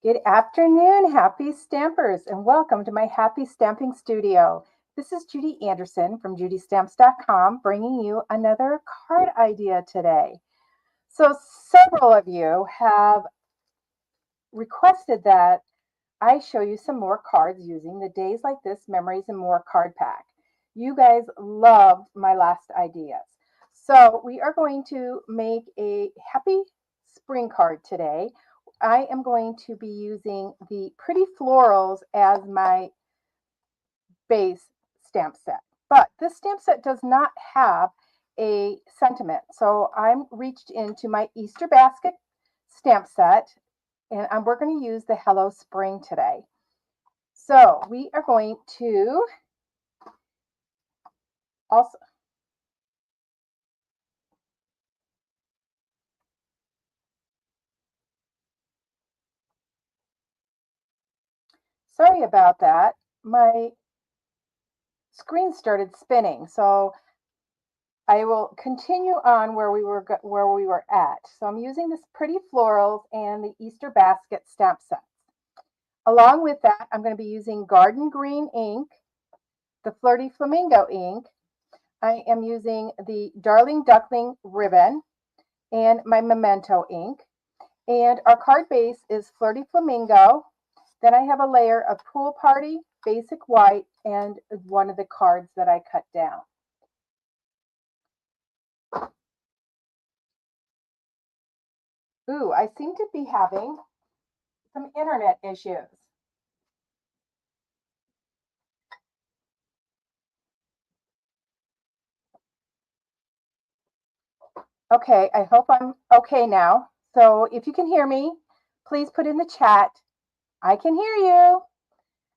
Good afternoon, happy stampers, and welcome to my happy stamping studio. This is Judy Anderson from judystamps.com bringing you another card idea today. So several of you have requested that I show you some more cards using the Days Like This Memories and More card pack. You guys loved my last ideas. So we are going to make a happy spring card today. I am going to be using the Pretty Florals as my base stamp set. But this stamp set does not have a sentiment. So I'm reached into my Easter Basket stamp set, and we're going to use the Hello Spring today. So we are going to also, sorry about that, my screen started spinning. So I will continue on where we were at. So I'm using this Pretty Florals and the Easter Basket stamp sets. Along with that, I'm going to be using Garden Green ink, the Flirty Flamingo ink. I am using the Darling Duckling ribbon and my Memento ink. And our card base is Flirty Flamingo. Then I have a layer of Pool Party, Basic White, and one of the cards that I cut down. Ooh, I seem to be having some internet issues. Okay, I hope I'm okay now. So if you can hear me, please put in the chat. I can hear you.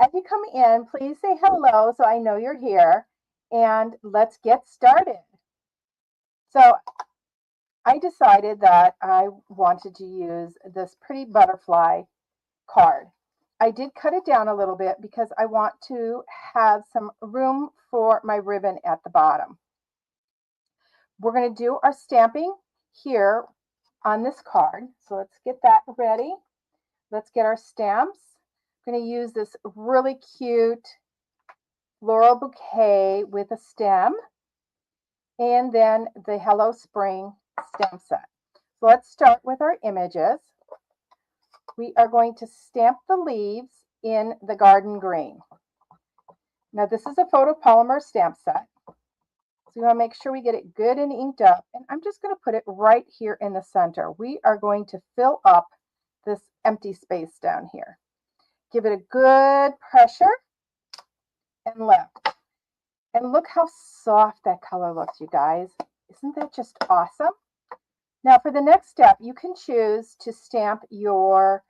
As you come in, please say hello so I know you're here. And let's get started. So I decided that I wanted to use this Pretty Butterfly card. I did cut it down a little bit because I want to have some room for my ribbon at the bottom. We're going to do our stamping here on this card. So let's get that ready. Let's get our stamps. I'm going to use this really cute floral bouquet with a stem and then the Hello Spring stamp set. So let's start with our images. We are going to stamp the leaves in the garden green. Now this is a photopolymer stamp set. So we want to make sure we get it good and inked up. And I'm just going to put it right here in the center. We are going to fill up this empty space down here. Give it a good pressure and lift. And look how soft that color looks, you guys. Isn't that just awesome? Now for the next step, you can choose to stamp your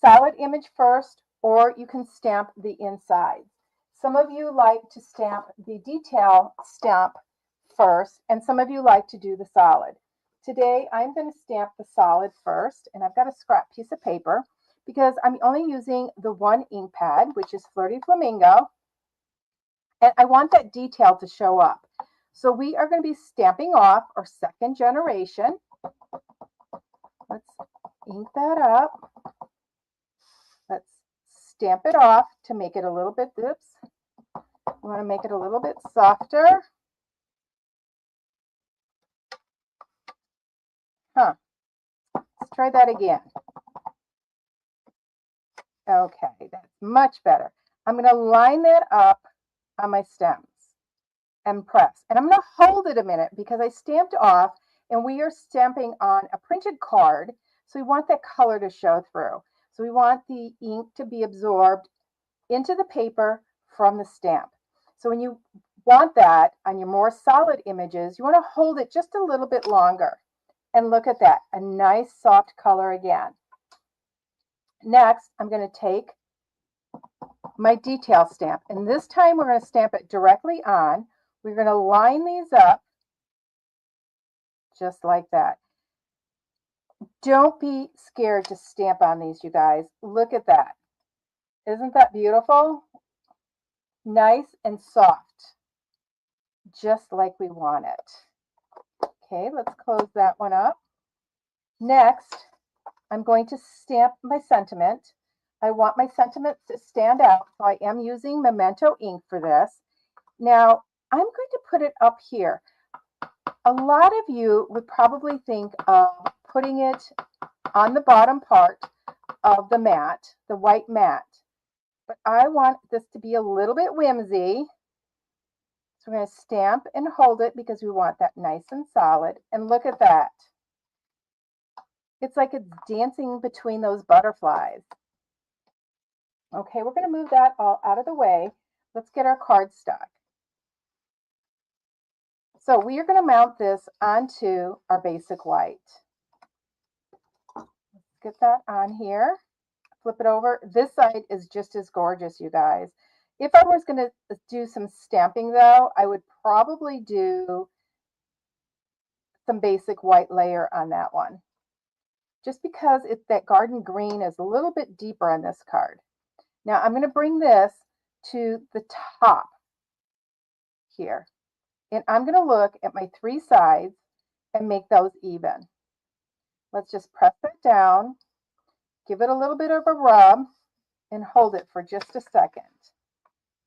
solid image first, or you can stamp the inside. Some of you like to stamp the detail stamp first, and some of you like to do the solid. Today, I'm going to stamp the solid first, and I've got a scrap piece of paper because I'm only using the one ink pad, which is Flirty Flamingo, and I want that detail to show up. So we are going to be stamping off our second generation. Let's ink that up. Let's stamp it off to make it a little bit, oops, we want to make it a little bit softer. Let's try that again. Okay, that's much better. I'm going to line that up on my stems and press. And I'm going to hold it a minute because I stamped off and we are stamping on a printed card. So we want that color to show through. So we want the ink to be absorbed into the paper from the stamp. So when you want that on your more solid images, you want to hold it just a little bit longer. And look at that, a nice soft color again. Next, I'm going to take my detail stamp, and this time we're going to stamp it directly on. We're going to line these up just like that. Don't be scared to stamp on these, you guys. Look at that. Isn't that beautiful? Nice and soft, just like we want it. Okay, let's close that one up. Next, I'm going to stamp my sentiment. I want my sentiments to stand out, so I am using Memento ink for this. Now, I'm going to put it up here. A lot of you would probably think of putting it on the bottom part of the mat, the white mat. But I want this to be a little bit whimsy. So we're going to stamp and hold it because we want that nice and solid. And look at that. It's like it's dancing between those butterflies. Okay, we're going to move that all out of the way. Let's get our cardstock. So we are going to mount this onto our basic white. Let's get that on here. Flip it over. This side is just as gorgeous, you guys. If I was going to do some stamping though, I would probably do some basic white layer on that one. Just because that garden green is a little bit deeper on this card. Now I'm going to bring this to the top here. And I'm going to look at my 3 sides and make those even. Let's just press it down, give it a little bit of a rub, and hold it for just a second.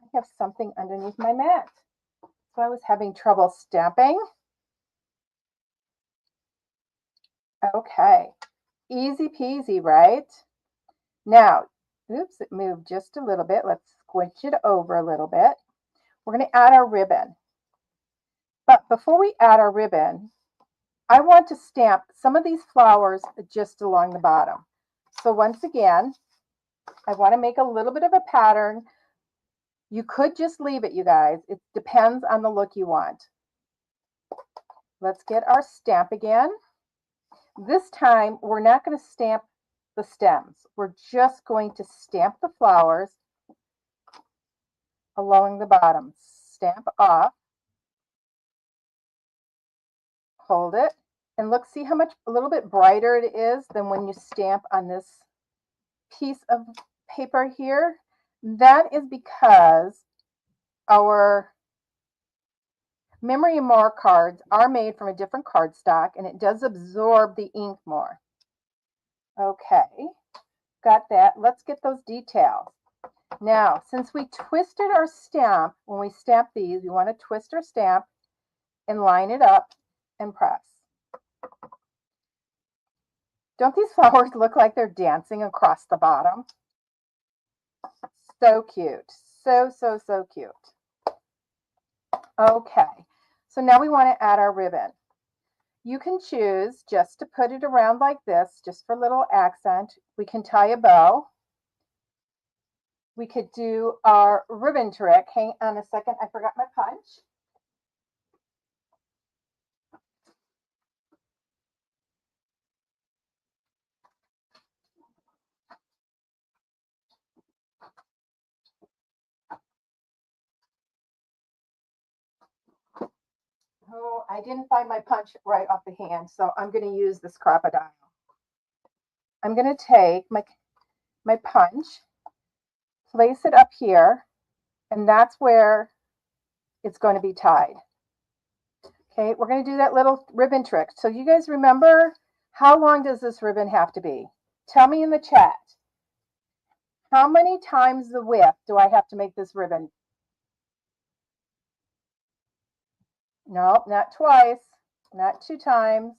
I have something underneath my mat. So I was having trouble stamping. Okay, easy peasy, right? Now, oops, it moved just a little bit. Let's squinch it over a little bit. We're going to add our ribbon. But before we add our ribbon, I want to stamp some of these flowers just along the bottom. So once again, I want to make a little bit of a pattern. You could just leave it, you guys. It depends on the look you want. Let's get our stamp again. This time, we're not going to stamp the stems. We're just going to stamp the flowers along the bottom. Stamp off. Hold it. And look, see how much a little bit brighter it is than when you stamp on this piece of paper here. That is because our Memory and More cards are made from a different cardstock and it does absorb the ink more. Okay, got that. Let's get those details. Now, since we twisted our stamp, when we stamp these, we want to twist our stamp and line it up and press. Don't these flowers look like they're dancing across the bottom? So cute. So, so, so cute. Okay, so now we want to add our ribbon. You can choose just to put it around like this, just for a little accent. We can tie a bow. We could do our ribbon trick. Hang on a second, I forgot my punch. Oh, I didn't find my punch right off the hand, so I'm going to use this crocodile. I'm going to take my punch, place it up here, and that's where it's going to be tied. Okay, we're going to do that little ribbon trick. So you guys remember, how long does this ribbon have to be? Tell me in the chat. How many times the width do I have to make this ribbon? No, not twice, not 2 times.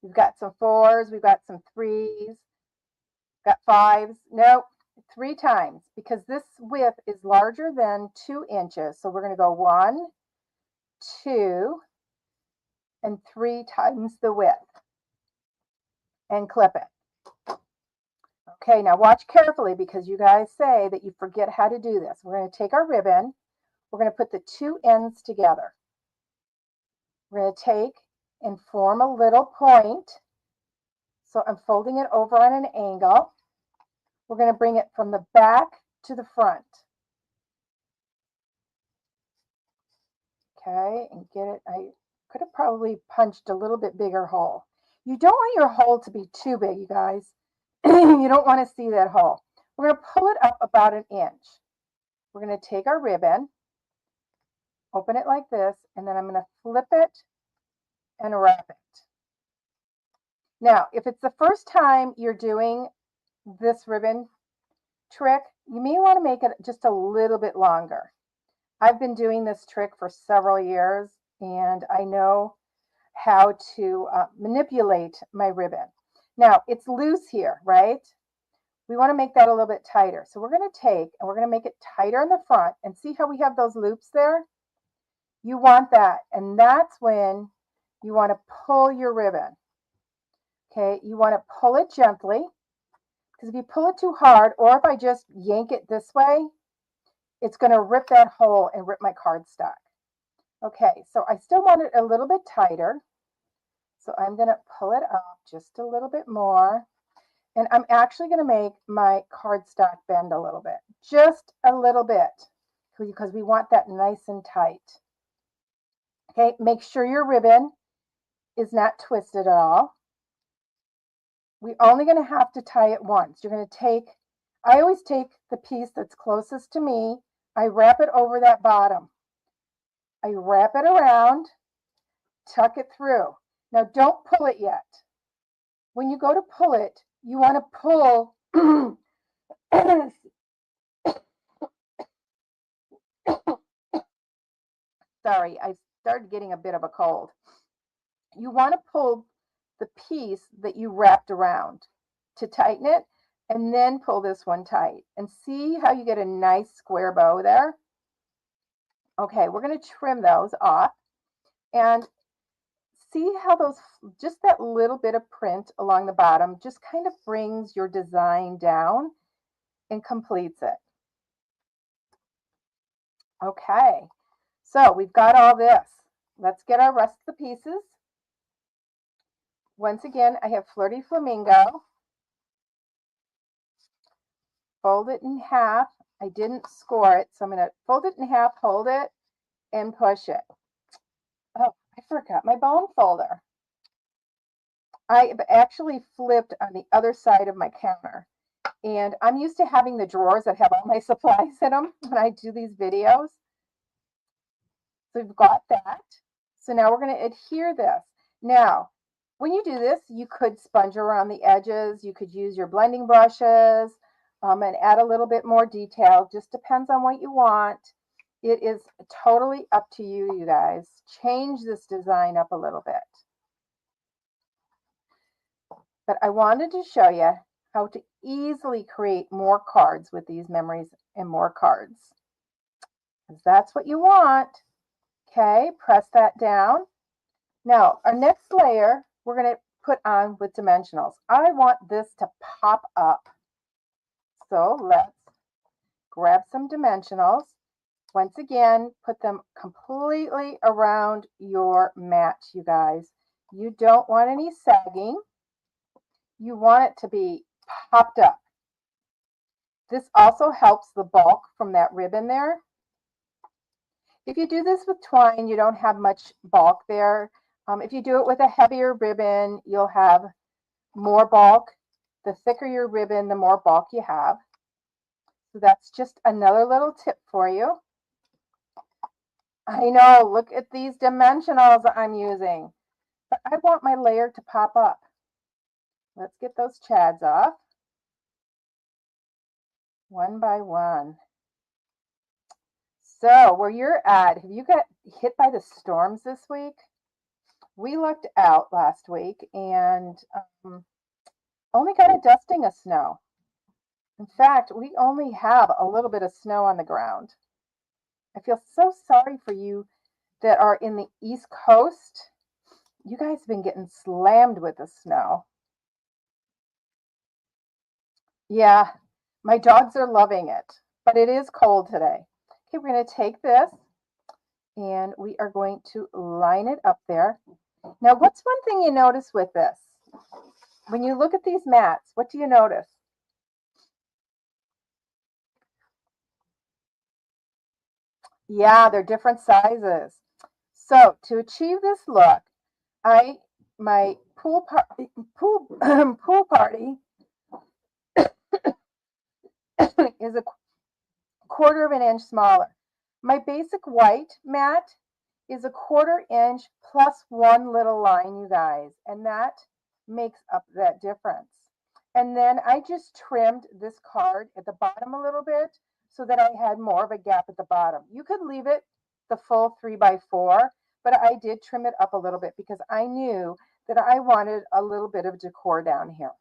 We've got some 4s, we've got some 3s, got 5s. No, 3 times because this width is larger than 2 inches. So we're going to go 1, 2, and 3 times the width and clip it. Okay, now watch carefully because you guys say that you forget how to do this. We're going to take our ribbon. We're going to put the 2 ends together. We're going to take and form a little point. So I'm folding it over on an angle. We're going to bring it from the back to the front. Okay, and get it. I could have probably punched a little bit bigger hole. You don't want your hole to be too big, you guys. You don't want to see that hole. We're going to pull it up about 1 inch. We're going to take our ribbon, open it like this, and then I'm going to flip it and wrap it. Now, if it's the first time you're doing this ribbon trick, you may want to make it just a little bit longer. I've been doing this trick for several years and I know how to manipulate my ribbon. Now, it's loose here, right? We want to make that a little bit tighter. So we're going to take and we're going to make it tighter in the front, and see how we have those loops there? You want that, and that's when you want to pull your ribbon. Okay, you want to pull it gently, because if you pull it too hard, or if I just yank it this way, it's going to rip that hole and rip my cardstock. Okay, so I still want it a little bit tighter. So I'm going to pull it up just a little bit more. And I'm actually going to make my cardstock bend a little bit. Just a little bit. Because we want that nice and tight. Okay, make sure your ribbon is not twisted at all. We're only going to have to tie it once. You're going to take, I always take the piece that's closest to me. I wrap it over that bottom. I wrap it around, tuck it through. Now don't pull it yet. When you go to pull it, you want to pull sorry, I started getting a bit of a cold. You want to pull the piece that you wrapped around to tighten it, and then pull this one tight, and see how you get a nice square bow there. Okay, we're going to trim those off, and see how those, just that little bit of print along the bottom just kind of brings your design down and completes it. Okay, so we've got all this. Let's get our rest of the pieces. Once again, I have Flirty Flamingo. Fold it in half. I didn't score it, so I'm going to fold it in half, hold it, and push it. Oh, I forgot my bone folder. I actually flipped on the other side of my counter. And I'm used to having the drawers that have all my supplies in them when I do these videos. So we've got that. So now we're going to adhere this. Now, when you do this, you could sponge around the edges. You could use your blending brushes and add a little bit more detail. Just depends on what you want. It is totally up to you, you guys. Change this design up a little bit. But I wanted to show you how to easily create more cards with these memories and more cards. Because that's what you want. Okay, press that down. Now, our next layer, we're going to put on with dimensionals. I want this to pop up. So let's grab some dimensionals. Once again, put them completely around your mat, you guys. You don't want any sagging. You want it to be popped up. This also helps the bulk from that ribbon there. If you do this with twine, you don't have much bulk there. If you do it with a heavier ribbon, you'll have more bulk. The thicker your ribbon, the more bulk you have. So that's just another little tip for you. I know, look at these dimensionals I'm using. But I want my layer to pop up. Let's get those chads off. One by one. So where you're at, have you got hit by the storms this week? We lucked out last week and only got a dusting of snow. In fact, we only have a little bit of snow on the ground. I feel so sorry for you that are in the East Coast. You guys have been getting slammed with the snow. Yeah, my dogs are loving it, but it is cold today. Okay, we're going to take this and we are going to line it up there. Now, what's one thing you notice with this? When you look at these mats, what do you notice? Yeah, they're different sizes. So to achieve this look, my pool party is a quarter of an inch smaller. My basic white mat is a 1/4 inch plus one little line, you guys, and that makes up that difference. And then I just trimmed this card at the bottom a little bit so that I had more of a gap at the bottom. You could leave it the full 3x4, but I did trim it up a little bit because I knew that I wanted a little bit of decor down here.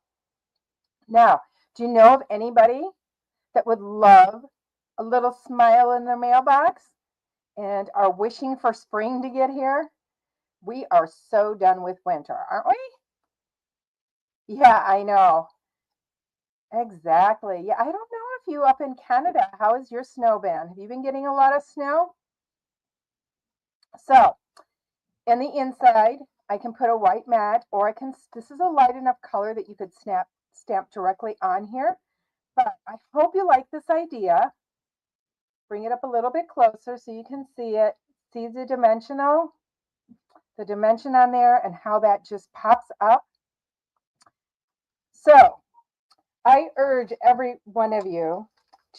Now, do you know of anybody that would love a little smile in their mailbox and are wishing for spring to get here? We are so done with winter, aren't we? Yeah, I know. Exactly. Yeah, I don't know if you up in Canada, how has your snow been? Have you been getting a lot of snow? So, in the inside, I can put a white mat, or this is a light enough color that you could stamp directly on here. But I hope you like this idea. Bring it up a little bit closer so you can see it. See the dimension on there and how that just pops up. So I urge every one of you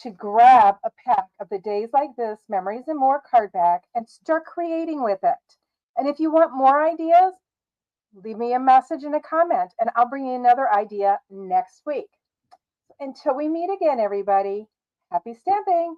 to grab a pack of the Days Like This Memories and More card back and start creating with it. And if you want more ideas, leave me a message and a comment, and I'll bring you another idea next week. Until we meet again, everybody, happy stamping.